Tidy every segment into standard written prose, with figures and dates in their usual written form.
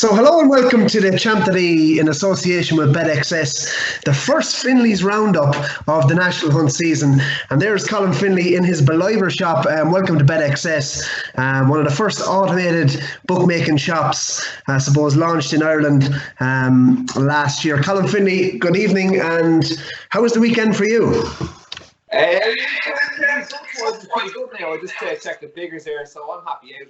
So hello and welcome to the Champ Today in association with BetXS, the first Finley's roundup of the National Hunt season. And there's Colin Finley in his Believer shop. Welcome to BetXS, one of the first automated bookmaking shops, I suppose, launched in Ireland last year. Colin Finley, good evening, and how was the weekend for you? It was pretty good now. I just checked the figures there, so I'm happy out.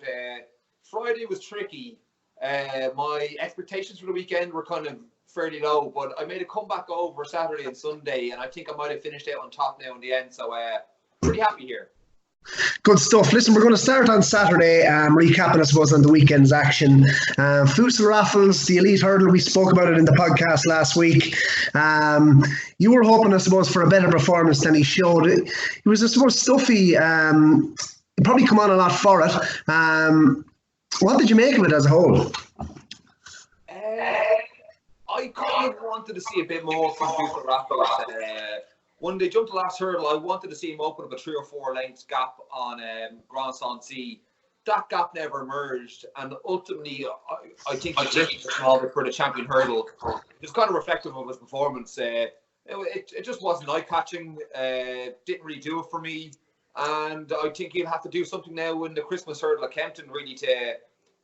Friday was tricky. My expectations for the weekend were kind of fairly low, but I made a comeback over Saturday and Sunday, and I think I might have finished out on top now in the end, so pretty happy here. Good stuff. Listen, we're going to start on Saturday, recapping, I suppose, on the weekend's action. Futsal Raffles, the Elite Hurdle, we spoke about it in the podcast last week. You were hoping, I suppose, for a better performance than he showed. It was, I suppose, stuffy. He'd probably come on a lot for it. What did you make of it as a whole? I kind of wanted to see a bit more from Futsal Raffles. When they jumped the last hurdle, I wanted to see him open up a 3 or 4 lengths gap on Grand Sancy. That gap never emerged, and ultimately, I think he drifted a small bit for the champion hurdle. It was kind of reflective of his performance. It just wasn't eye-catching. Didn't really do it for me. And I think he'll have to do something now in the Christmas hurdle at Kempton, really, to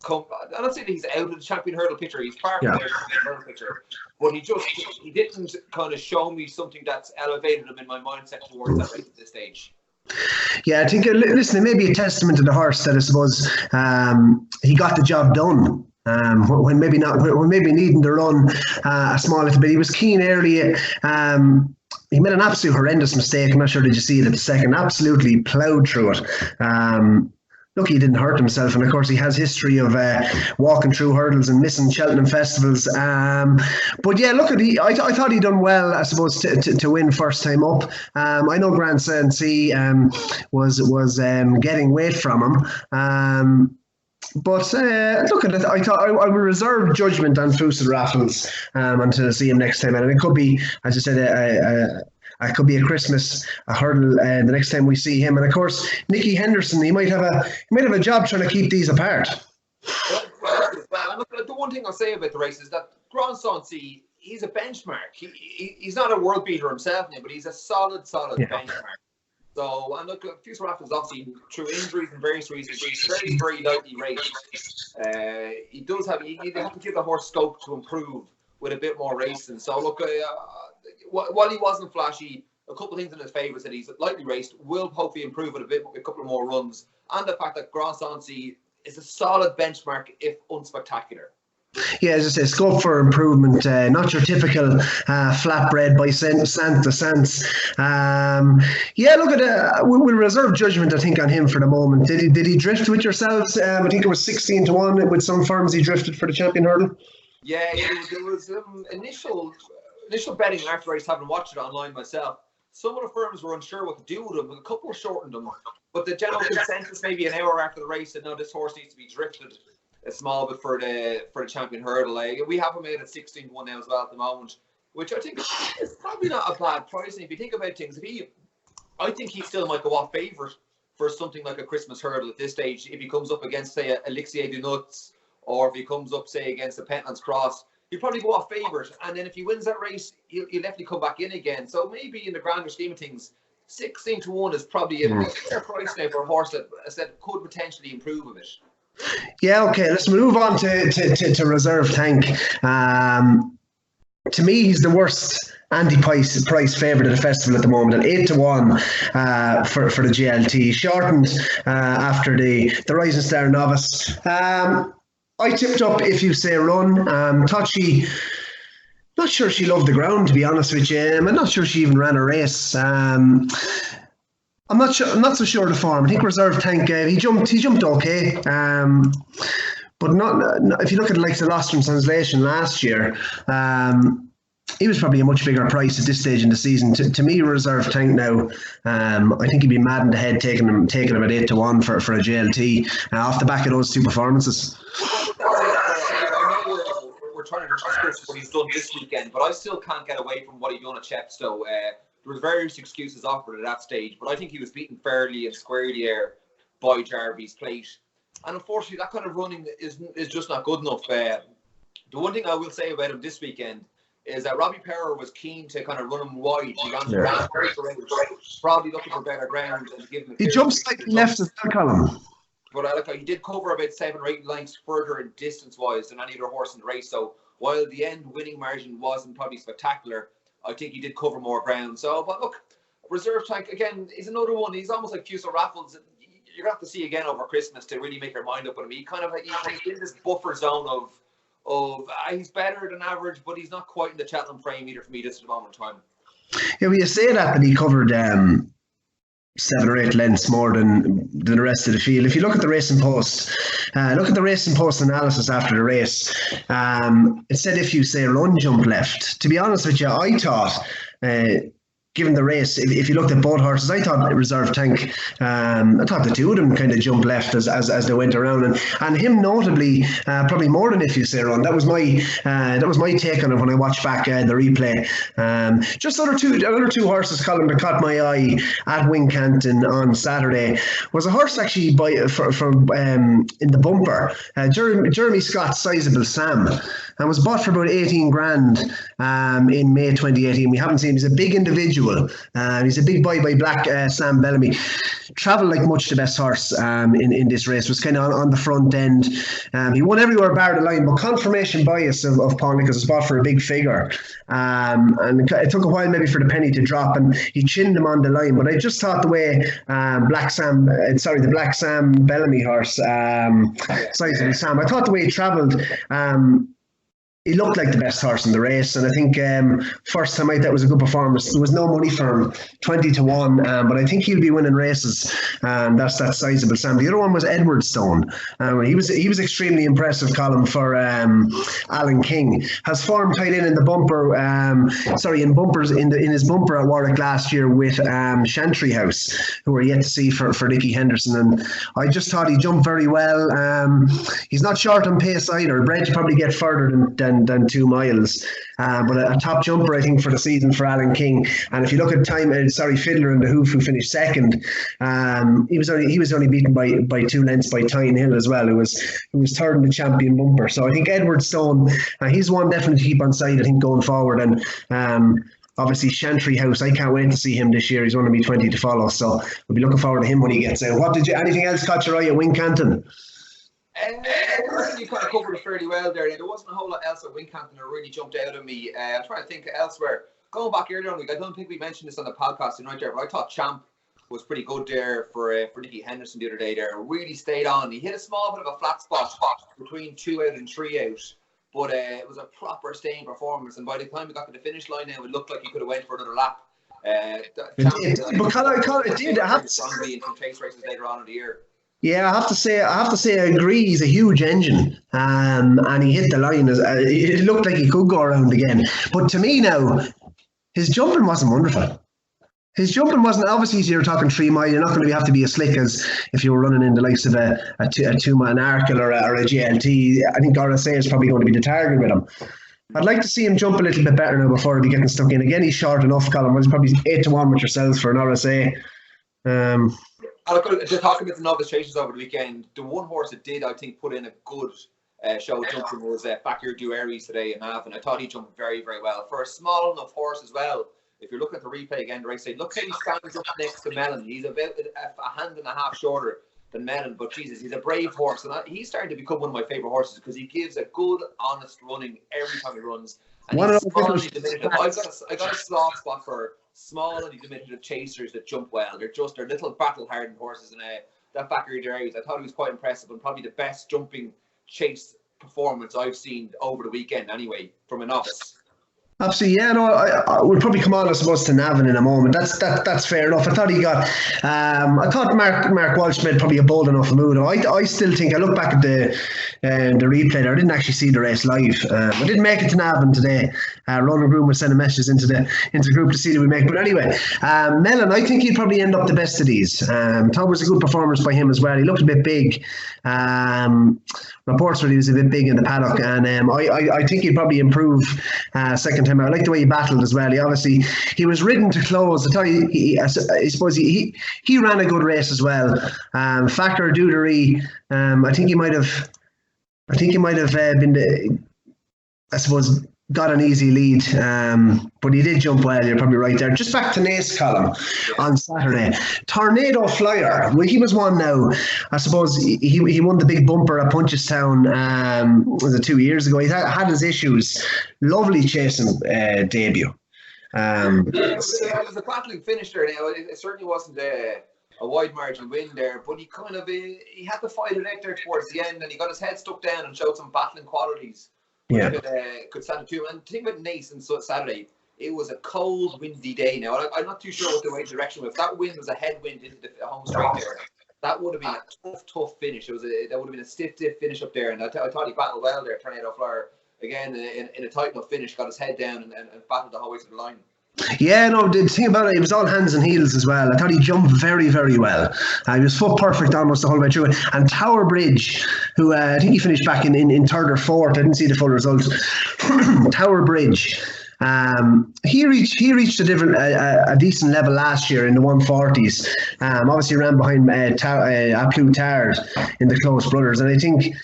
come. I'm not saying that he's out of the champion hurdle picture. He's part of the champion hurdle picture, but he didn't kind of show me something that's elevated him in my mindset towards that race at this stage. Yeah, I think, listen, it may be a testament to the horse that I suppose he got the job done. When maybe needing to run a small little bit. He was keen early. He made an absolute horrendous mistake. I'm not sure did you see it at the second. Absolutely ploughed through it. Look, he didn't hurt himself, and of course he has history of walking through hurdles and missing Cheltenham festivals. But yeah, look, I thought he'd done well, I suppose, to win first time up. I know Grand Sancy was getting weight from him. But look at it. I thought I would reserve judgment on Futsal Raffles until I see him next time, and it could be, as I said, it could be a hurdle the next time we see him. And of course, Nicky Henderson, he might have a job trying to keep these apart. Well, the one thing I'll say about the race is that Grand Sancy, he's a benchmark. He's not a world beater himself now, but he's a solid benchmark. So, and look, Futsal Raffles, obviously, through injuries and various reasons, he's very, very lightly raced. You have to give the horse scope to improve with a bit more racing. So, look, while he wasn't flashy, a couple of things in his favour is that he's lightly raced, will hopefully improve with a couple of more runs, and the fact that Grand Sancy is a solid benchmark, if unspectacular. Yeah, as I say, scope for improvement. Not your typical flatbread by Santa Sans. Yeah, look at it. We'll reserve judgment, I think, on him for the moment. Did he drift with yourselves? I think it was 16-1 with some firms. He drifted for the champion hurdle. Yeah, there was initial betting after I having watched it online myself. Some of the firms were unsure what to do with him, but a couple shortened him. But the general consensus, maybe an hour after the race, said, no, this horse needs to be drifted a small bit for the champion hurdle. We have him made at 16-1 now as well at the moment, which I think is probably not a bad price. And if you think about things, I think he still might go off favourite for something like a Christmas hurdle at this stage. If he comes up against, say, Elixir du Nuts, or if he comes up, say, against the Pentlands Cross, he'll probably go off favourite. And then if he wins that race, he'll definitely come back in again. So maybe in the grander scheme of things, 16-1 is probably a fair price now for a horse that, as I said, could potentially improve a bit. Yeah, okay, let's move on to Reserve Tank. To me, he's the worst anti-price favourite at the festival at the moment, at 8-1 for the GLT, shortened after the Rising Star Novice. I tipped up If You Say Run. Thought not sure she loved the ground, to be honest with you. I'm not sure she even ran a race. I'm not so sure of the form. I think Reserve Tank, he jumped okay. But not if you look at like the Lost in Translation last year, he was probably a much bigger price at this stage in the season. To me, Reserve Tank now, I think he'd be mad in the head taking him at 8-1 for a JLT off the back of those two performances. I know we're trying to discuss what he's done this weekend, but I still can't get away from what he done at Chepstow. There was various excuses offered at that stage, but I think he was beaten fairly and squarely there by Jarvis Plate. And unfortunately, that kind of running is just not good enough. The one thing I will say about him this weekend is that Robbie Power was keen to kind of run him wide. He got probably looking for better ground and give him. He jumps slightly left as well, Colin. But he did cover about 7 or 8 lengths further in distance-wise than any other horse in the race. So while the end winning margin wasn't probably spectacular, I think he did cover more ground. So, but look, Reserve Tank again is another one. He's almost like Fusil Raffles. You're gonna have to see again over Christmas to really make your mind up on him. He's in this buffer zone of he's better than average, but he's not quite in the Cheltenham frame either for me just at the moment in time. Yeah, well, you say that he covered 7 or 8 lengths more than the rest of the field. If you look at the Racing Post, analysis after the race, it said if you say run, jump left. To be honest with you, I thought, given the race, if you looked at both horses, I thought Reserve Tank, I thought the two of them kind of jumped left as they went around, and him notably, probably more than if you say run. That was my take on it when I watched back the replay. Just other two horses, Colin, that caught my eye at Wincanton on Saturday was a horse actually from in the bumper, Jeremy Scott's Sizable Sam, and was bought for about 18 grand in May 2018. We haven't seen him. He's a big individual. He's a big boy by Black Sam Bellamy. Travelled like much the best horse in this race. Was kind of on the front end. He won everywhere bar the line, but confirmation bias of Paul Nicholls was bought for a big figure. And it took a while maybe for the penny to drop, and he chinned him on the line. But I just thought the way the Black Sam Bellamy horse, Sizable Sam, I thought the way he travelled, he looked like the best horse in the race, and I think first time out that was a good performance. There was no money for him, 20-1, but I think he'll be winning races. That's that Sizable Sam. The other one was Edwardstone. He was extremely impressive, Colin, for Alan King. Has form tied in the bumper, in his bumper at Warwick last year with Chantry House, who we're yet to see for Nicky Henderson. And I just thought he jumped very well. He's not short on pace either. Bred to probably get further than 2 miles, but a top jumper I think for the season for Alan King. And if you look at Fiddler in the Hoof, who finished second, he was only beaten by 2 lengths by Tyne Hill as well, who was third in the champion bumper. So I think Edwardstone, he's one definitely to keep on side I think going forward. And obviously Chantry House, I can't wait to see him this year. He's one of me 20 to follow, so we'll be looking forward to him when he gets out. Anything else caught your eye at Wincanton? You kind of covered it fairly well there. There wasn't a whole lot else at Wincanton that really jumped out at me. I'm trying to think elsewhere. Going back earlier on the week, I don't think we mentioned this on the podcast tonight there, but I thought Champ was pretty good there for Nicky Henderson the other day there. Really stayed on. He hit a small bit of a flat spot between 2 out and 3 out, but it was a proper staying performance. And by the time we got to the finish line now, it looked like he could have went for another lap. It did. I have to say, in some chase races later on in the year. Yeah, I have to say, I agree. He's a huge engine, and he hit the line. It looked like he could go around again. But to me now, his jumping wasn't wonderful. His jumping wasn't, obviously, you're talking 3 mile. You're not going to have to be as slick as if you were running in the likes of a 2 mile Arkle or a GLT. I think RSA is probably going to be the target with him. I'd like to see him jump a little bit better now before he be getting stuck in. Again, he's short enough, Colin. He's probably 8-1 with yourselves for an RSA. Just talking about the novice chasers over the weekend, the one horse that did, I think, put in a good show jumping was Fakir Duaries today in Navan. I thought he jumped very, very well. For a small enough horse as well, if you're looking at the replay again, the race side, look how he stands up next to Mellon. He's about a hand and a half shorter than Mellon, but Jesus, he's a brave horse. And he's starting to become one of my favourite horses because he gives a good, honest running every time he runs. And he's small and diminutive. I got a soft spot for small and diminutive chasers that jump well. They're little battle-hardened horses, and that Fakir Duaries, I thought he was quite impressive and probably the best jumping chase performance I've seen over the weekend anyway from a novice. Absolutely, yeah. No, I we'll probably come on, I suppose, to Navan in a moment. That's fair enough. I thought he got. I thought Mark Walsh made probably a bold enough move. I still think, I look back at the replay there. I didn't actually see the race live. I didn't make it to Navan today. Ronan Groom was sending messages into the group to see that we make. But anyway, Mellon, I think he'd probably end up the best of these. Thought it was a good performance by him as well. He looked a bit big. Reports that he was a bit big in the paddock, and I think he'd probably improve second time out. I like the way he battled as well. He was ridden to close. I thought I suppose he ran a good race as well. Fakir Duaries, I think he might have been I suppose, got an easy lead, but he did jump well. You're probably right there. Just back to Naas, Colin, on Saturday. Tornado Flyer. Well, he was one now. I suppose he won the big bumper at Punchestown, was it 2 years ago? He had his issues. Lovely chasing debut. It was a battling finish there. Now it certainly wasn't a wide margin win there, but he had to fight it out there towards the end, and he got his head stuck down and showed some battling qualities. Yeah, could stand it too. And the thing about Naas on Saturday, it was a cold, windy day. Now I'm not too sure what the right direction was. If that wind was a headwind into the home straight there, that would have been a tough finish. That would have been a stiff finish up there. And I thought he battled well there. Tornado Flyer again in a tight enough finish, got his head down and battled the whole way to the line. Yeah, no, the thing about it was all hands and heels as well. I thought he jumped very, very well. He was foot perfect almost the whole way through. And Tower Bridge, who I think he finished back in third or fourth, I didn't see the full result. Tower Bridge, he reached a decent level last year in the 140s. Obviously ran behind Aplu Tard in the Close Brothers, and I think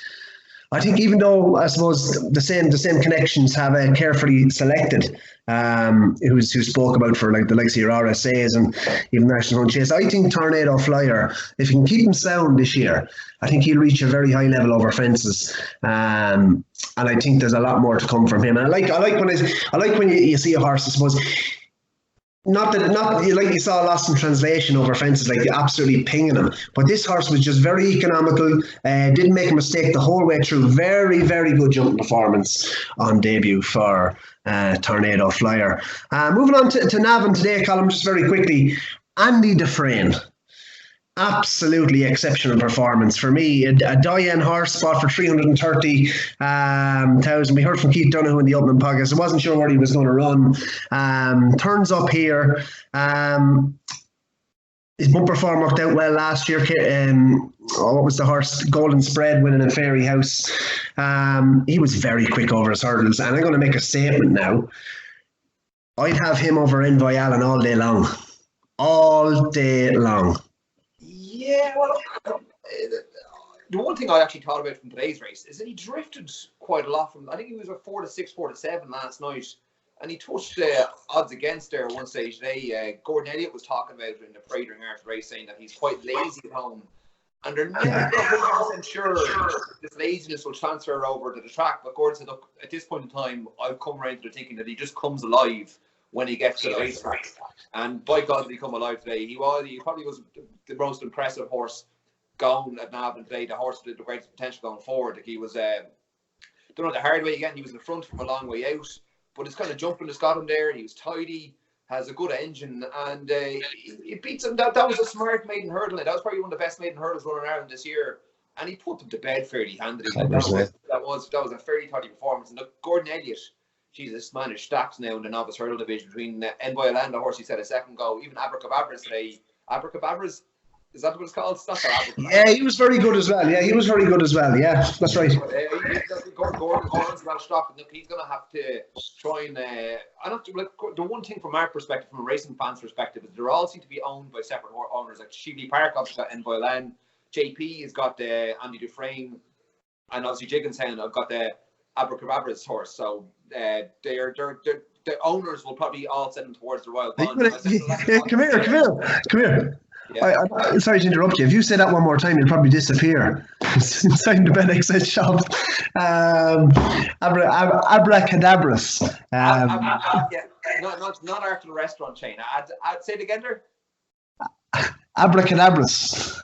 even though I suppose the same connections have carefully selected, who spoke about for like the likes of your RSAs and even National Hunt Chase, I think Tornado Flyer, if he can keep him sound this year, I think he'll reach a very high level over fences, and I think there's a lot more to come from him. And I like when you see a horse, I suppose. Not like you saw Lost in Translation over fences, like absolutely pinging him. But this horse was just very economical, didn't make a mistake the whole way through. Very, very good jumping performance on debut for Tornado Flyer. Moving on to Navan today, Colin, just very quickly. Andy Dufresne. Absolutely exceptional performance for me. A Diane horse bought for 330,000. We heard from Keith Donoghue in the opening podcast. I wasn't sure where he was going to run. Turns up here. His bumper form worked out well last year. What was the horse? Golden Spread winning at Fairy House. He was very quick over his hurdles, and I'm going to make a statement now. I'd have him over Envoy Allen all day long. All day long. Yeah, well, the one thing I actually thought about from today's race is that he drifted quite a lot from. I think he was at 4-6, 4-7 last night, and he touched odds against there at one stage today. Gordon Elliott was talking about it in the Prater after race, saying that he's quite lazy at home, and they're never 100% sure this laziness will transfer over to the track. But Gordon said, look, at this point in time, I've come around to the thinking that he just comes alive when he gets to the racetrack. And by God, did he come alive today. He probably was the most impressive horse going at Navan today, the horse with the greatest potential going forward. Like he was, don't know the hard way again, he was in the front from a long way out, but his kind of jumping has got him there. He was tidy, has a good engine, and he beats him. That was a smart maiden hurdle. That was probably one of the best maiden hurdles running around this year. And he put them to bed fairly handily. That was a fairly tidy performance. And look, Gordon Elliott, Jesus, man is stacked now in the novice hurdle division between Envoy Allen, the horse he said a second ago, even Abracababras today. Abracababras, is that what it's called? It's not yeah, he was very good as well. Yeah, that's right. Gordon's well stocked, and he's going to have to try and. The one thing from our perspective, from a racing fan's perspective, is they all seem to be owned by separate owners. Like Shively Park obviously got Envoy Allen, JP has got Andy Dufresne, and obviously Jigginstown have got the Abracababras horse. So the owners will probably all send them towards the Royal Bond. Come here. Yeah. I'm sorry to interrupt you. If you say that one more time, you'll probably disappear inside the BedXS shop. Abracadabras. Not after the restaurant chain. I'd say it again there. Abracadabras.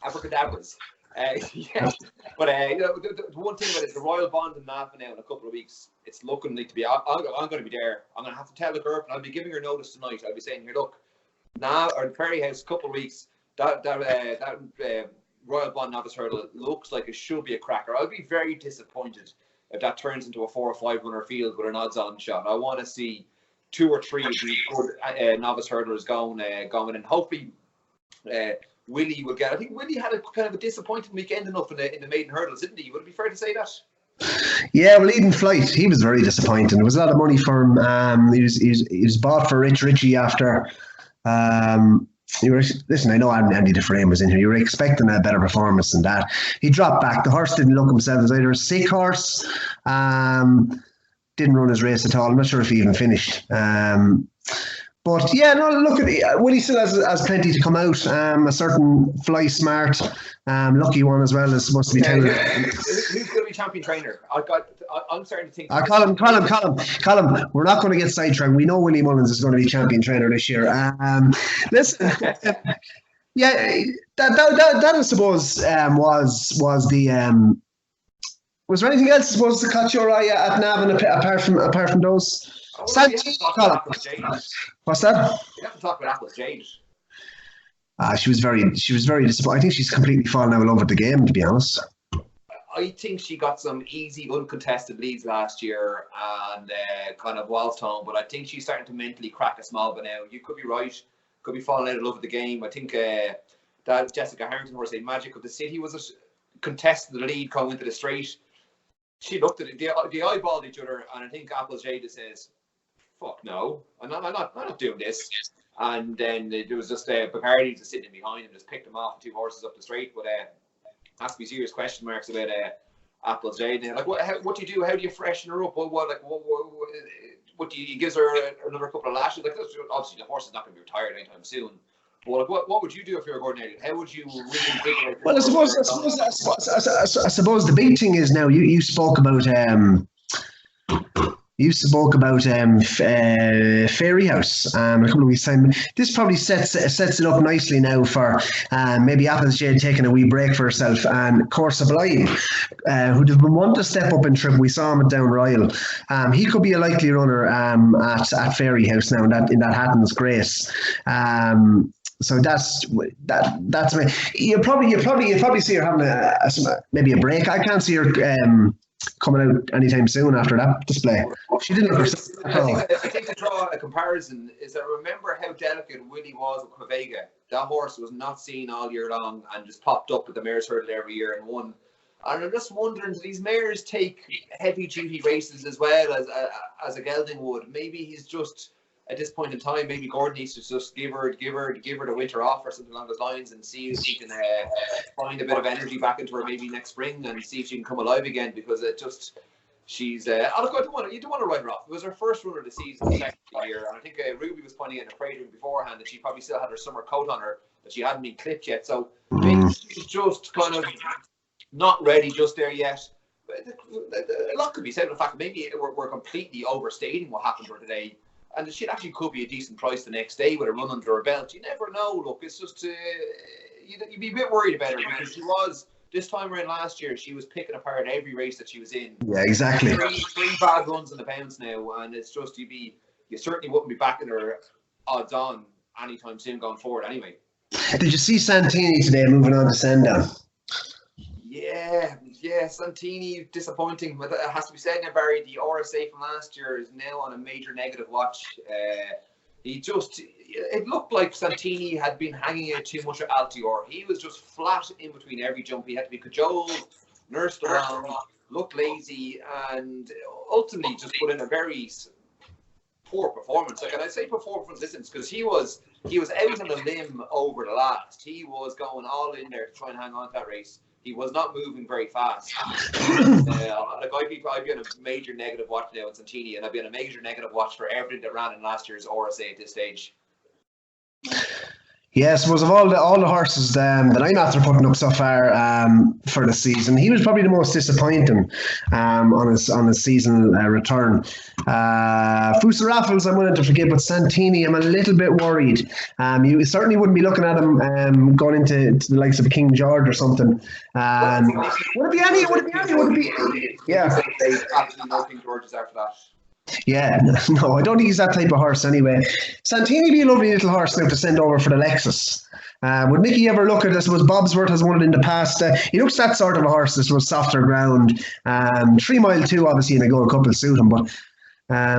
Yeah, but the one thing about it, the Royal Bond in Navan now in a couple of weeks, it's looking like to be. I'm going to be there. I'm going to have to tell the group, and I'll be giving her notice tonight. I'll be saying here, look, now or the Ferry House, a couple of weeks. That Royal Bond novice hurdle looks like it should be a cracker. I'll be very disappointed if that turns into a 4 or 5 runner field with an odds-on shot. I want to see 2 or 3 of these good novice hurdlers going, and hopefully Willie will get. I think Willie had a kind of a disappointing weekend enough in the maiden hurdles, didn't he? Would it be fair to say that? Yeah, well, Eden Flight, he was very disappointing. There was a lot of money for him. He was bought for Richie after. Listen, I know Andy Dufresne was in here. You were expecting a better performance than that. He dropped back. The horse didn't look himself as either a sick horse. didn't run his race at all. I'm not sure if he even finished. But yeah, no, look at Willie still has plenty to come out. A certain Fly Smart, lucky one as well is supposed to be talented. Who's going to be champion trainer? I'm starting to think. Colin, we're not going to get sidetracked. We know Willie Mullins is going to be champion trainer this year. Listen, yeah, that I suppose was the. Was there anything else supposed to catch your eye at Navan apart from those? Santini, what's that? You have to talk about Atlas Jade. She was very disappointed. I think she's completely fallen out of love with the game, to be honest. I think she got some easy, uncontested leads last year and kind of waltzed home, but I think she's starting to mentally crack a small bit now. You could be right, could be falling out of love with the game. I think that Jessica Harrington, or say Magic of the City, was a contested lead coming into the straight. She looked at it, they eyeballed each other, and I think Apples Jada says, "Fuck no, I'm not doing this." And then there was just Bacardi just sitting behind and just picked them off, 2 horses up the straight. But has to be serious question marks about Apples Jada. Like, what do you do? How do you freshen her up? What do you gives her another couple of lashes? Like, obviously the horse is not going to be retired anytime soon. But like, what would you do if you were Gordon Elliott? How would you reinvigorate? Well, I suppose the big thing is now you spoke about Fairy House a couple of weeks time. This probably sets it up nicely now for maybe Apples Jade taking a wee break for herself, and Course of Lion, who'd have been wanting to step up in trip. We saw him at Down Royal. He could be a likely runner at Fairy House now in that Hatton's Grace. So that's me. You probably see her having maybe a break. I can't see her coming out anytime soon after that display. She didn't look herself at all. I think to draw a comparison is that remember how delicate Willie was with Quavega. That horse was not seen all year long and just popped up at the Mares' Hurdle every year and won. And I'm just wondering, do these mares take heavy duty races as well as a gelding would? Maybe he's just at this point in time, maybe Gordon needs to just give her the winter off or something along those lines, and see if she can find a bit of energy back into her maybe next spring, and see if she can come alive again, because she's you don't want to write her off. It was her first run of the season, the second year, and I think Ruby was pointing in a cradle beforehand that she probably still had her summer coat on her, that she hadn't been clipped yet, so maybe she's just kind of not ready just there yet. A lot could be said of the fact that maybe we're completely overstating what happened to her today. And she actually could be a decent price the next day with a run under her belt. You never know. Look, it's just you'd be a bit worried about her, because she was, this time around last year, she was picking apart every race that she was in. Yeah, exactly. Three bad runs in the bounce now, and it's just you certainly wouldn't be backing her odds on anytime soon going forward. Anyway. Did you see Santini today moving on to Sandown? Yeah, Santini, disappointing. But it has to be said now, Barry, the RSA from last year is now on a major negative watch. It looked like Santini had been hanging out too much at Altior. He was just flat in between every jump. He had to be cajoled, nursed around, looked lazy, and ultimately just put in a very poor performance. Like, and I say performance distance because he was out on a limb over the last. He was going all in there to try and hang on to that race. He was not moving very fast. I'd be on a major negative watch now in Santini, and I'd be on a major negative watch for everything that ran in last year's RSA at this stage. Yes, was of all the horses that I'm after putting up so far for the season, he was probably the most disappointing on his season return. Fusa Raffles, I'm willing to forgive, but Santini, I'm a little bit worried. You certainly wouldn't be looking at him going into the likes of King George or something. Would it be any? Would it be? Yeah. Absolutely no King Georges after that. Yeah, no, I don't think he's that type of horse anyway. Santini be a lovely little horse now to send over for the Lexus. Would Mickey ever look at this? Was Bobsworth has won it in the past? He looks that sort of a horse. This was softer ground. 3 Mile 2, obviously, in a Gold Cup will suit him. But I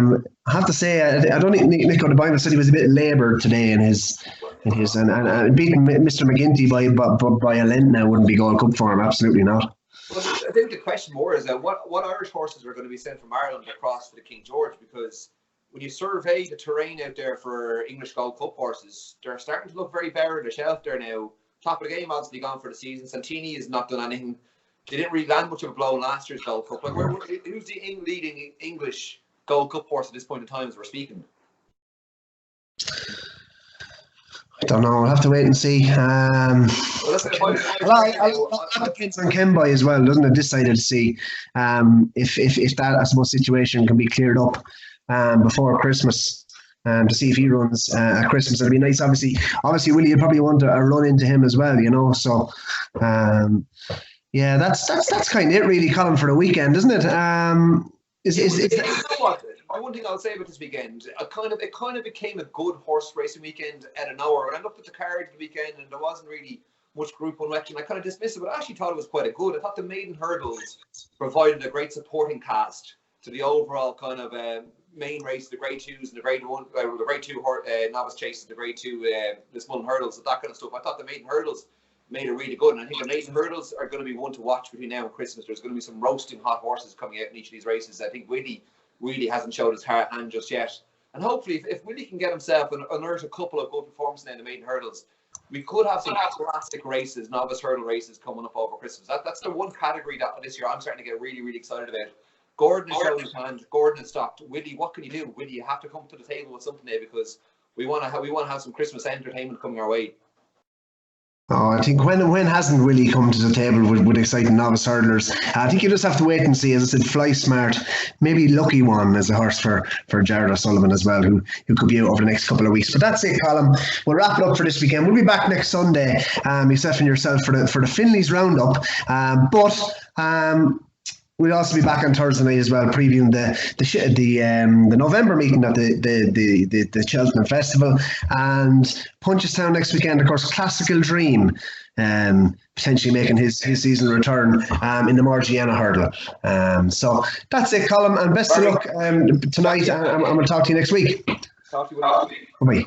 have to say, I don't think Nick O'Debine said he was a bit laboured today in his and beating Mr. McGinty by a length now wouldn't be Gold Cup for him. Absolutely not. Well, I think the question more is what Irish horses are going to be sent from Ireland across to the King George, because when you survey the terrain out there for English Gold Cup horses, they're starting to look very bare on the shelf there now. Top of the game, obviously gone for the season. Santini has not done anything. They didn't really land much of a blow in last year's Gold Cup. Like, who's the leading English Gold Cup horse at this point in time as we're speaking? I don't know. I'll have to wait and see. Well, Depends on Kenboy as well, doesn't it? Decided to see if that, I suppose, situation can be cleared up before Christmas. To see if he runs at Christmas, it'd be nice. Obviously, Willie, you probably want a run into him as well, you know. So, yeah, that's kind of it, really, Colin, for the weekend, isn't it? You know what? One thing I'll say about this weekend, it kind of became a good horse racing weekend at an hour. When I looked at the card of the weekend, and there wasn't really much Group 1 action, I kind of dismissed it, but I actually thought it was quite a good. I thought the maiden hurdles provided a great supporting cast to the overall kind of main race, the Grade 2s and the Grade 1, the Grade 2 novice chases, the Grade 2 Lismullen hurdles, that kind of stuff. I thought the maiden hurdles made it really good, and I think the maiden hurdles are going to be one to watch between now and Christmas. There's going to be some roasting hot horses coming out in each of these races. I think Willie really hasn't showed his hand just yet, and hopefully if Willie can get himself and unearth a couple of good performances in the maiden hurdles, we could have some classic races, novice hurdle races coming up over Christmas. That's the one category that this year I'm starting to get really, really excited about. Gordon is showing his hand. Gordon is stopped. Willie, what can you do? Willie, you have to come to the table with something there, because we want to have some Christmas entertainment coming our way. Oh, I think when hasn't Willie come to the table with exciting novice hurdlers? I think you just have to wait and see. As I said, Fly Smart, maybe Lucky One as a horse for Jared O'Sullivan as well, who could be out over the next couple of weeks. But that's it, Colin. We'll wrap it up for this weekend. We'll be back next Sunday, yourself for the Finley's Roundup. We'll also be back on Thursday night as well, previewing the November meeting at the Cheltenham Festival, and Punchestown next weekend. Of course, Classical Dream, potentially making his season return in the Margiana hurdle. So that's it, Colin, and best of luck tonight. I'm going to talk to you next week. Talk to you. Bye.